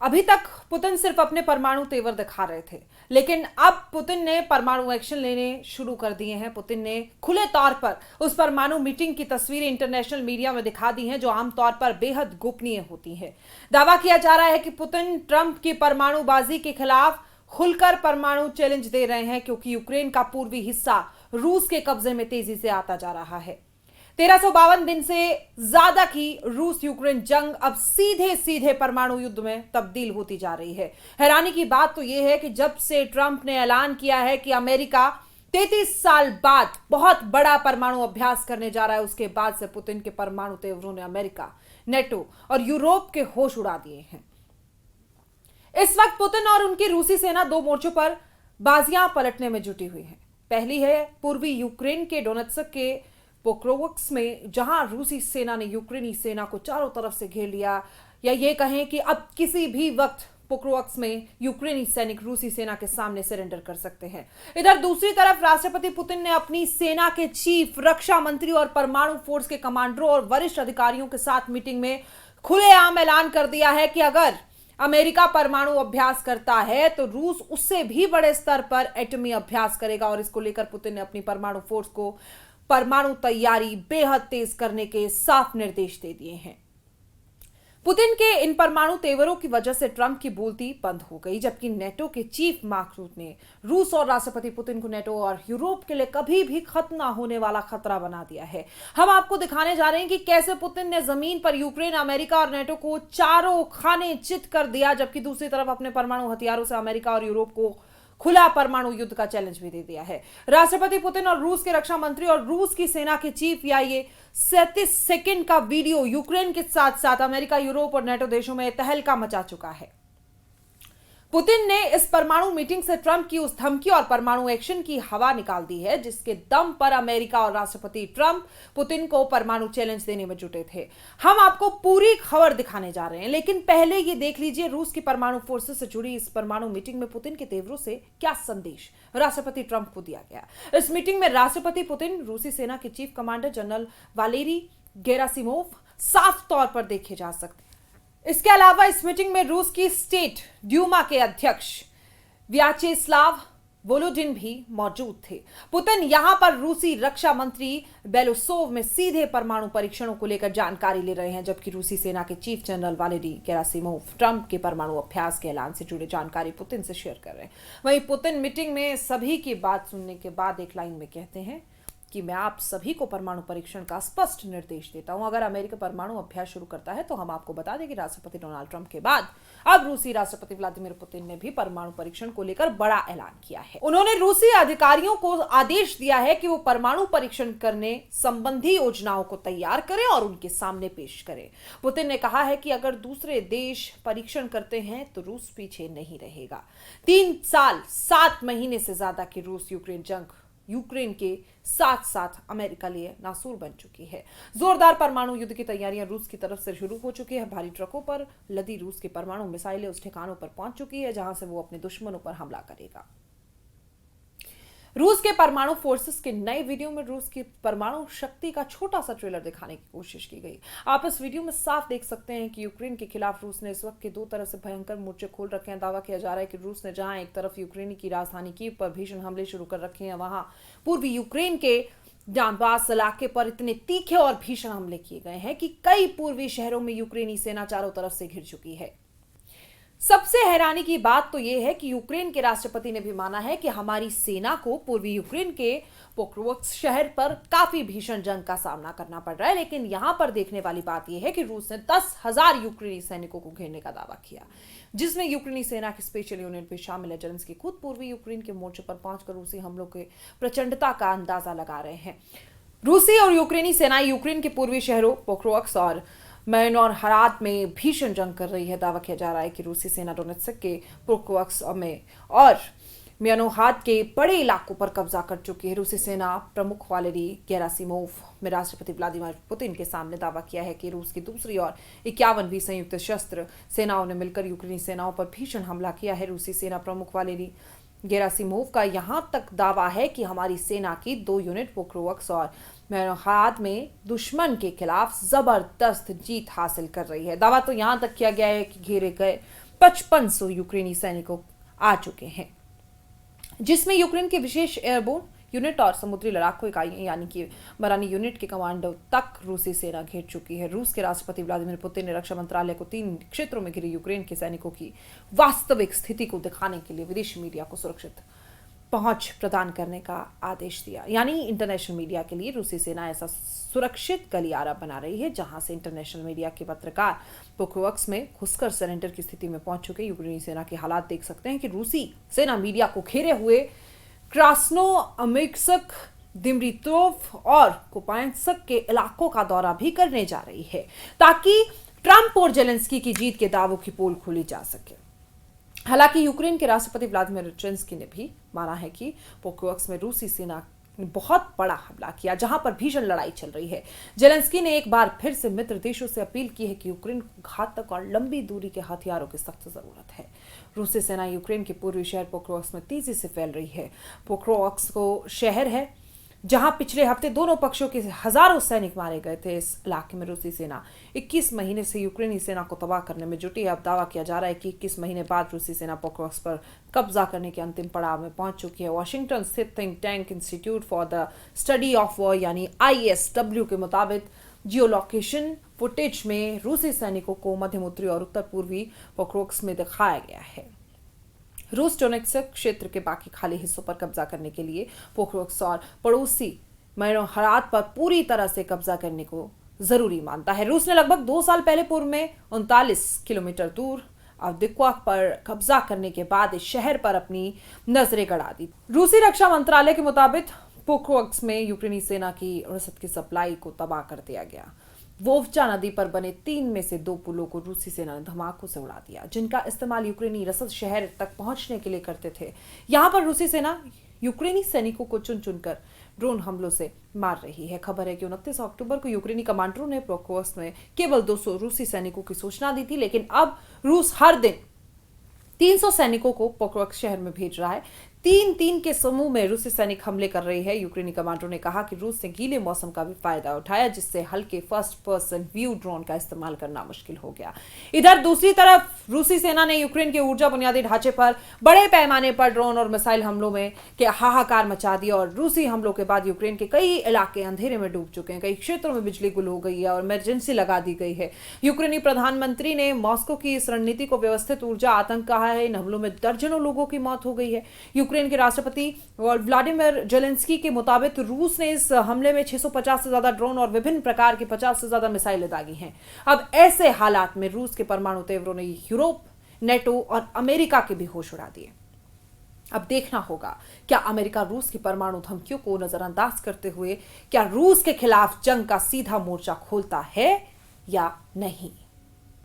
अभी तक पुतिन सिर्फ अपने परमाणु तेवर दिखा रहे थे, लेकिन अब पुतिन ने परमाणु एक्शन लेने शुरू कर दिए हैं। पुतिन ने खुले तौर पर उस परमाणु मीटिंग की तस्वीरें इंटरनेशनल मीडिया में दिखा दी हैं, जो आमतौर पर बेहद गोपनीय होती हैं। दावा किया जा रहा है कि पुतिन ट्रंप की परमाणुबाजी के खिलाफ खुलकर परमाणु चैलेंज दे रहे हैं, क्योंकि यूक्रेन का पूर्वी हिस्सा रूस के कब्जे में तेजी से आता जा रहा है। 1352 दिन से ज्यादा की रूस यूक्रेन जंग अब सीधे सीधे परमाणु युद्ध में तब्दील होती जा रही है। हैरानी की बात तो यह है कि जब से ट्रंप ने ऐलान किया है कि अमेरिका 33 साल बाद बहुत बड़ा परमाणु अभ्यास करने जा रहा है, उसके बाद से पुतिन के परमाणु तेवरों ने अमेरिका, नेटो और यूरोप के होश उड़ा दिए हैं। इस वक्त पुतिन और उनकी रूसी सेना दो मोर्चों पर बाजियां पलटने में जुटी हुई है। पहली है पूर्वी यूक्रेन के डोनेत्स्क के पोक्रोवस्क में, जहां रूसी सेना ने यूक्रेनी सेना को चारों तरफ से घेर लिया, या ये कहें कि अब किसी भी वक्त पोक्रोवस्क में यूक्रेनी सैनिक रूसी सेना के सामने सरेंडर कर सकते हैं। इधर दूसरी तरफ राष्ट्रपति पुतिन ने अपनी सेना के चीफ, रक्षा मंत्री और परमाणु फोर्स के कमांडरों और वरिष्ठ अधिकारियों के साथ मीटिंग में खुलेआम ऐलान कर दिया है कि अगर अमेरिका परमाणु अभ्यास करता है तो रूस उससे भी बड़े स्तर पर एटमी अभ्यास करेगा, और इसको लेकर पुतिन ने अपनी परमाणु फोर्स को परमाणु तैयारी बेहद तेज करने के साफ निर्देश दे दिए हैं। पुतिन के इन परमाणु तेवरों की वजह से ट्रंप की बोलती बंद हो गई, जबकि नेटो के चीफ मार्क रूट ने रूस और राष्ट्रपति पुतिन को नेटो और यूरोप के लिए कभी भी खत्म ना होने वाला खतरा बना दिया है। हम आपको दिखाने जा रहे हैं कि कैसे पुतिन ने जमीन पर यूक्रेन, अमेरिका और नेटो को चारों खाने चित कर दिया, जबकि दूसरी तरफ अपने परमाणु हथियारों से अमेरिका और यूरोप को खुला परमाणु युद्ध का चैलेंज भी दे दिया है। राष्ट्रपति पुतिन और रूस के रक्षा मंत्री और रूस की सेना के चीफ, या ये 37 सेकंड का वीडियो यूक्रेन के साथ साथ अमेरिका, यूरोप और नेटो देशों में तहलका मचा चुका है। पुतिन ने इस परमाणु मीटिंग से ट्रंप की उस धमकी और परमाणु एक्शन की हवा निकाल दी है, जिसके दम पर अमेरिका और राष्ट्रपति ट्रंप पुतिन को परमाणु चैलेंज देने में जुटे थे। हम आपको पूरी खबर दिखाने जा रहे हैं, लेकिन पहले ये देख लीजिए रूस की परमाणु फोर्सेस से जुड़ी इस परमाणु मीटिंग में पुतिन के तेवरों से क्या संदेश राष्ट्रपति ट्रंप को दिया गया। इस मीटिंग में राष्ट्रपति पुतिन, रूसी सेना के chief commander general Valery Gerasimov साफ तौर पर देखे जा सकते हैं। इसके अलावा इस मीटिंग में रूस की स्टेट ड्यूमा के अध्यक्ष व्याचेस्लाव वोलोडिन भी मौजूद थे। पुतिन यहां पर रूसी रक्षा मंत्री बेलोसोव में सीधे परमाणु परीक्षणों को लेकर जानकारी ले रहे हैं, जबकि रूसी सेना के chief general Valery Gerasimov Trump के परमाणु अभ्यास के ऐलान से जुड़े जानकारी पुतिन से शेयर कर रहे हैं। वहीं पुतिन मीटिंग में सभी की बात सुनने के बाद एक लाइन में कहते हैं कि मैं आप सभी को परमाणु परीक्षण का स्पष्ट निर्देश देता हूं। अगर अमेरिका परमाणु अभ्यास शुरू करता है तो हम आपको बता दें कि राष्ट्रपति डोनाल्ड ट्रंप के बाद अब रूसी राष्ट्रपति व्लादिमीर पुतिन ने भी परमाणु परीक्षण को लेकर बड़ा ऐलान किया है। उन्होंने रूसी अधिकारियों को आदेश दिया है कि वो परमाणु परीक्षण करने संबंधी योजनाओं को तैयार करें और उनके सामने पेश करें। पुतिन ने कहा है कि अगर दूसरे देश परीक्षण करते हैं तो रूस पीछे नहीं रहेगा। 3 साल 7 महीने से ज्यादा की रूस यूक्रेन जंग यूक्रेन के साथ साथ अमेरिका लिए नासूर बन चुकी है। जोरदार परमाणु युद्ध की तैयारियां रूस की तरफ से शुरू हो चुकी है। भारी ट्रकों पर लदी रूस की परमाणु मिसाइलें उस ठिकानों पर पहुंच चुकी है जहां से वो अपने दुश्मनों पर हमला करेगा। रूस के परमाणु फोर्सेस के नए वीडियो में रूस की परमाणु शक्ति का छोटा सा ट्रेलर दिखाने की कोशिश की गई। आप इस वीडियो में साफ देख सकते हैं कि यूक्रेन के खिलाफ रूस ने इस वक्त के 2 तरफ से भयंकर मोर्चे खोल रखे हैं। दावा किया जा रहा है कि रूस ने जहां एक तरफ यूक्रेनी की राजधानी कीव पर भीषण हमले शुरू कर रखे हैं, वहां पूर्वी यूक्रेन के डॉनबास इलाके पर इतने तीखे और भीषण हमले किए गए हैं कि कई पूर्वी शहरों में यूक्रेनी सेना चारों तरफ से घिर चुकी है। सबसे हैरानी की बात तो यह है कि यूक्रेन के राष्ट्रपति ने भी माना है कि हमारी सेना को पूर्वी यूक्रेन के पोक्रोवस्क शहर पर काफी भीषण जंग का सामना करना पड़ रहा है। लेकिन यहां पर देखने वाली बात यह है कि रूस ने 10,000 यूक्रेनी सैनिकों को घेरने का दावा किया, जिसमें यूक्रेनी सेना की स्पेशल यूनिट भी शामिल है। जेलेंस्की खुद पूर्वी यूक्रेन के मोर्चे पर पहुंचकर रूसी हमलों के प्रचंडता का अंदाजा लगा रहे हैं। रूसी और यूक्रेनी सेनाएं यूक्रेन के पूर्वी शहरों पोक्रोवस्क और मैनोरहाट में भीषण जंग कर रही है। दावा किया जा रहा है कि रूसी सेना डोनेत्स्क के पोक्रोवस्क में और मैनोरहाट के बड़े इलाकों पर कब्जा कर चुकी है। रूसी सेना प्रमुख वालेरी गेरासिमोव में राष्ट्रपति व्लादिमीर पुतिन के सामने दावा किया है कि रूस की दूसरी और 51वीं संयुक्त शस्त्र सेनाओं ने मिलकर यूक्रेनी सेनाओं पर भीषण हमला किया है। रूसी सेना प्रमुख वालेरी गेरासिमोव का यहां तक दावा है कि हमारी सेना की 2 यूनिट पोक्रोवस्क और मैनोरहाट में दुश्मन के खिलाफ जबरदस्त जीत हासिल कर रही है। दावा तो यहां तक किया गया है कि घेरे गए 5500 यूक्रेनी सैनिकों आ चुके हैं, जिसमें यूक्रेन के विशेष एयरबोर्न यूनिट और समुद्री लड़ाकू इकाइयां यानी कि बरानी यूनिट के कमांडो तक रूसी सेना घेर चुकी है। रूस के राष्ट्रपति व्लादिमीर पुतिन ने रक्षा मंत्रालय को 3 क्षेत्रों में घिरे यूक्रेन के सैनिकों की वास्तविक स्थिति को दिखाने के लिए विदेशी मीडिया को सुरक्षित पहुंच प्रदान करने का आदेश दिया। यानी इंटरनेशनल मीडिया के लिए रूसी सेना ऐसा सुरक्षित गलियारा बना रही है जहां से इंटरनेशनल मीडिया के पत्रकार पोक्रोव्स्क में घुसकर सरेंडर की स्थिति में पहुंच चुके यूक्रेनी सेना के हालात देख सकते हैं कि रूसी सेना मीडिया को घेरे हुए क्रास्नोअर्स्क, दिमित्रोव और कुपियांस्क के इलाकों का दौरा भी करने जा रही है ताकि ट्रंप और जेलेंस्की की जीत के दावों की पोल खोली जा सके। हालांकि यूक्रेन के राष्ट्रपति व्लादिमीर जेलेंस्की ने भी माना है कि पोक्रोव्स्क में रूसी सेना ने बहुत बड़ा हमला किया जहां पर भीषण लड़ाई चल रही है। जेलेंस्की ने एक बार फिर से मित्र देशों से अपील की है कि यूक्रेन को घातक और लंबी दूरी के हथियारों की सख्त जरूरत है। रूसी सेना यूक्रेन के पूर्वी शहर पोक्रोव्स्क में तेजी से फैल रही है। पोक्रोव्स्क को शहर है जहां पिछले हफ्ते दोनों पक्षों के हजारों सैनिक मारे गए थे। इस इलाके में रूसी सेना 21 महीने से यूक्रेनी सेना को तबाह करने में जुटी है। अब दावा किया जा रहा है कि 21 महीने बाद रूसी सेना पोक्रोव्स्क पर कब्जा करने के अंतिम पड़ाव में पहुंच चुकी है। वॉशिंगटन स्थित think tank institute for the study of war यानी ISW के मुताबिक जियोलोकेशन फुटेज में रूसी सैनिकों को मध्य उत्तरी और उत्तर पूर्वी पोक्रोव्स्क में दिखाया गया है। रूस डोनेत्स्क क्षेत्र के बाकी खाली हिस्सों पर कब्जा करने के लिए पोक्रोव्स्क और पड़ोसी मैरोहरात पर पूरी तरह से कब्जा करने को जरूरी मानता है। रूस ने लगभग 2 साल पहले पूर्व में 39 किलोमीटर दूर अवदिक्वा पर कब्जा करने के बाद इस शहर पर अपनी नजरें गड़ा दी। रूसी रक्षा मंत्रालय के मुताबिक पोक्रोव्स्क में यूक्रेनी सेना की रसद की सप्लाई को तबाह कर दिया गया। वोवचा नदी पर बने 3 में से 2 पुलों को रूसी सेना ने धमाकों से उड़ा दिया, जिनका इस्तेमाल यूक्रेनी रसद शहर तक पहुंचने के लिए करते थे। यहां पर रूसी सेना यूक्रेनी सैनिकों को चुन चुनकर ड्रोन हमलों से मार रही है। खबर है कि 29 अक्टूबर को यूक्रेनी कमांडरों ने पोक्रोव्स्क में केवल 200 रूसी सैनिकों की सूचना दी थी, लेकिन अब रूस हर दिन 300 सैनिकों को पोक्रोव्स्क शहर में भेज रहा है। 3-3 के समूह में रूसी सैनिक हमले कर रही है। यूक्रेनी कमांडरों ने कहा कि रूस ने गीले मौसम का भी फायदा उठाया, जिससे हल्के फर्स्ट पर्सन व्यू ड्रोन का इस्तेमाल करना मुश्किल हो गया। इधर दूसरी तरफ रूसी सेना ने यूक्रेन के ऊर्जा बुनियादी ढांचे पर बड़े पैमाने पर ड्रोन और मिसाइल हमलों में के हाहाकार मचा दिया और रूसी हमलों के बाद यूक्रेन के कई इलाके अंधेरे में डूब चुके हैं। कई क्षेत्रों में बिजली गुल हो गई है और इमरजेंसी लगा दी गई है। यूक्रेनी प्रधानमंत्री ने मॉस्को की इस रणनीति को व्यवस्थित ऊर्जा आतंक कहा है। इन हमलों में दर्जनों लोगों की मौत हो गई है। यूक्रेन के राष्ट्रपति व्लादिमीर जेलेंस्की के मुताबिक रूस ने इस हमले में 650 से ज्यादा ड्रोन और विभिन्न प्रकार की 50 से ज्यादा मिसाइलें दागी हैं। अब ऐसे हालात में रूस के परमाणु तेवरों ने यूरोप, नेटो और अमेरिका के भी होश उड़ा दिए। अब देखना होगा क्या अमेरिका रूस की परमाणु धमकियों को नजरअंदाज करते हुए क्या रूस के खिलाफ जंग का सीधा मोर्चा खोलता है या नहीं।